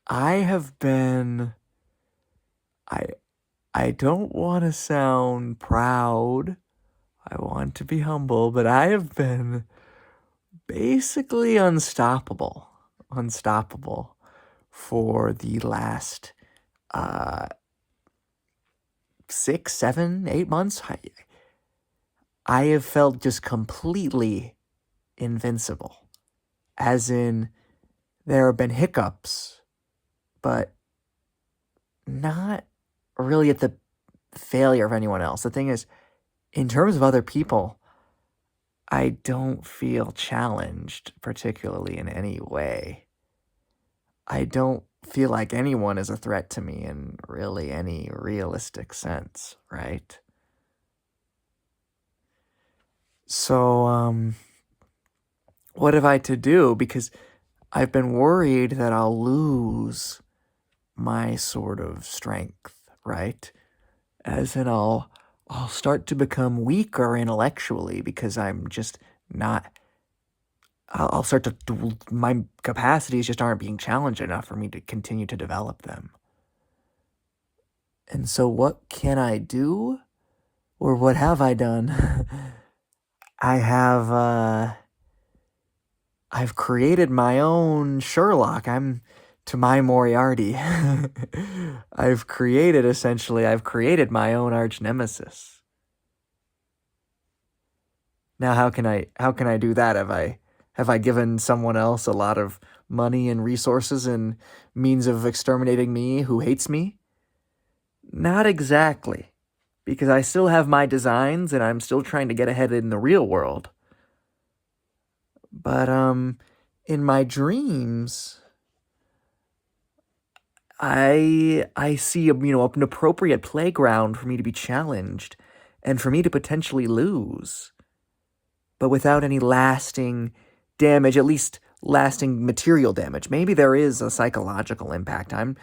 I have been I I don't want to sound proud. I want to be humble, but I have been basically unstoppable. Unstoppable for the last uh 6, 7, 8 months. I have felt just completely invincible. As in, there have been hiccups, but not really at the failure of anyone else. The thing is, in terms of other people, I don't feel challenged particularly in any way. I don't feel like anyone is a threat to me in really any realistic sense, right? So, what have I to do? Because I've been worried that I'll lose my sort of strength, right? As in I'll start to become weaker intellectually because I'm just not I'll start to my capacities just aren't being challenged enough for me to continue to develop them. And so what can I do? Or what have I done? I have I've created my own Sherlock. I'm to my Moriarty. I've created my own arch nemesis. Now how can I do that? Have I given someone else a lot of money and resources and means of exterminating me who hates me? Not exactly, because I still have my designs and I'm still trying to get ahead in the real world. But in my dreams, I see an appropriate playground for me to be challenged and for me to potentially lose, but without any lasting damage, at least lasting material damage. Maybe there is a psychological impact. I'm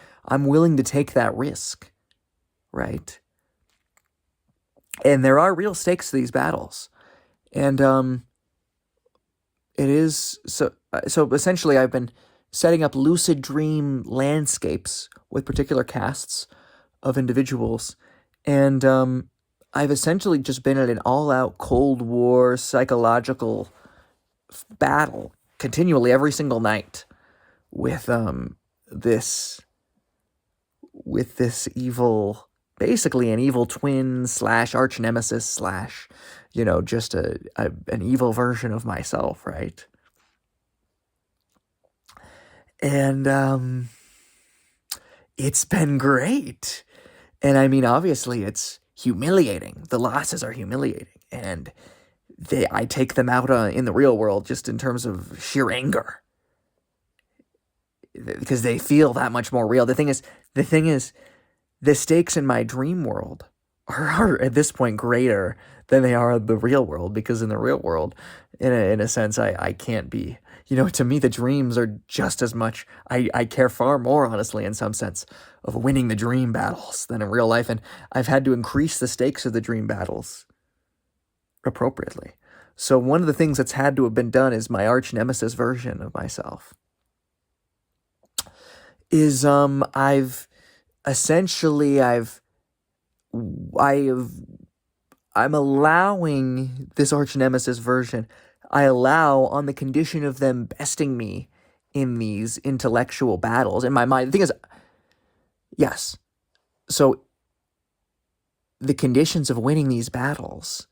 willing to take that risk, right? And there are real stakes to these battles. And it is so essentially I've been setting up lucid dream landscapes with particular casts of individuals, and I've essentially just been in an all-out Cold War psychological battle continually every single night with this this evil, basically an evil twin slash arch nemesis slash just an evil version of myself, right? And it's been great. And I mean, obviously, it's humiliating. The losses are humiliating, and I take them out in the real world just in terms of sheer anger because they feel that much more real. The thing is, the stakes in my dream world are at this point greater than they are in the real world, because in the real world, in a sense, I can't be. To me, the dreams are just as much. I care far more, honestly, in some sense, of winning the dream battles than in real life. And I've had to increase the stakes of the dream battles appropriately. So one of the things that's had to have been done is my arch nemesis version of myself is I've essentially I've I'm allowing this arch nemesis version. I allow on the condition of them besting me in these intellectual battles in my mind. The thing is, yes. So the conditions of winning these battles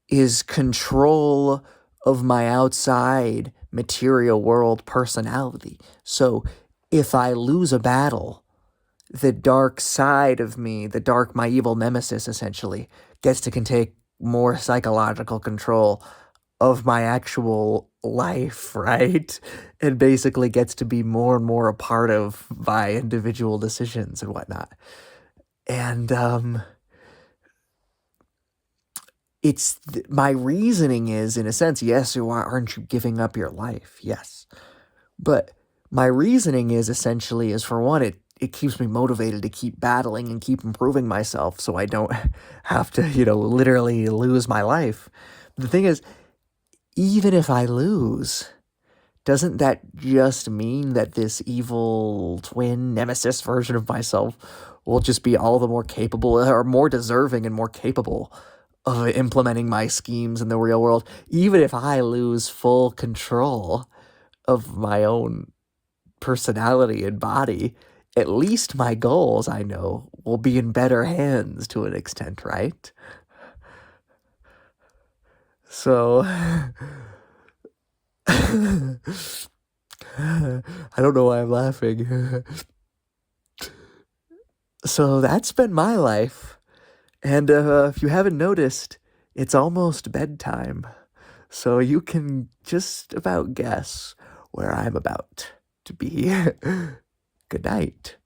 is control of my outside material world personality. So if I lose a battle, the dark side of me, my evil nemesis essentially, gets to can take more psychological control of my actual life, right? And basically gets to be more and more a part of my individual decisions and whatnot. And my reasoning is, in a sense, yes, aren't you giving up your life? Yes. But my reasoning is essentially for one, it keeps me motivated to keep battling and keep improving myself so I don't have to, literally lose my life. The thing is, even if I lose, doesn't that just mean that this evil twin Nemesis version of myself will just be all the more capable, or more deserving and more capable of implementing my schemes in the real world, even if I lose full control of my own personality and body? At least my goals, I know, will be in better hands to an extent, right? So, I don't know why I'm laughing. So that's been my life. And if you haven't noticed, it's almost bedtime. So you can just about guess where I'm about to be. Good night.